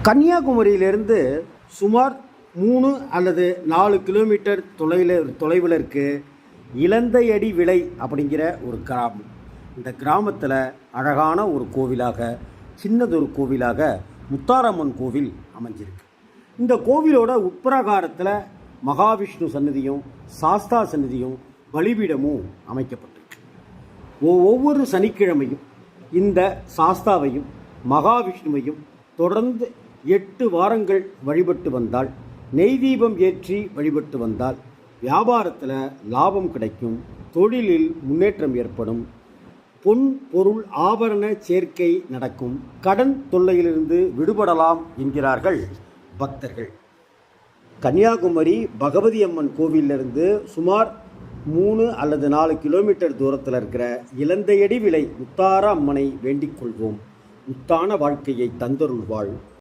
கன்னியாகுமரியிலிருந்து சுமார் 3 அல்லது 4 கிலோமீட்டர் தொலைவில் இருக்கு இலந்தையடி விளை அப்படிங்கிற ஒரு கிராமம். இந்த கிராமத்தில் அழகான ஒரு கோவிலாக, சின்னதொரு கோவிலாக முத்தாரம்மன் கோவில் அமைஞ்சிருக்கு. இந்த கோவிலோட உட்பிரகாரத்தில் மகாவிஷ்ணு சன்னதியும் சாஸ்தா சன்னதியும் பலிபீடமும் அமைக்கப்பட்டிருக்கு. ஒவ்வொரு சனிக்கிழமையும் இந்த சாஸ்தாவையும் மகாவிஷ்ணுவையும் தொடர்ந்து 8 வாரங்கள் வழிபட்டு வந்தால், நெய் தீபம் ஏற்றி வழிபட்டு வந்தால் வியாபாரத்தில் லாபம் கிடைக்கும், தொழிலில் முன்னேற்றம் ஏற்படும், பொன் பொருள் ஆபரண சேர்க்கை நடக்கும், கடன் தொல்லையிலிருந்து விடுபடலாம் என்கிறார்கள் பக்தர்கள். கன்னியாகுமரி பகவதி அம்மன் கோவிலிருந்து சுமார் 3 அல்லது 4 கிலோமீட்டர் தூரத்தில் இருக்கிற இலந்தையடி விளை முத்தார அம்மனை வேண்டிக் கொள்வோம். முத்தான வாழ்க்கையை தந்தருள்வாள்.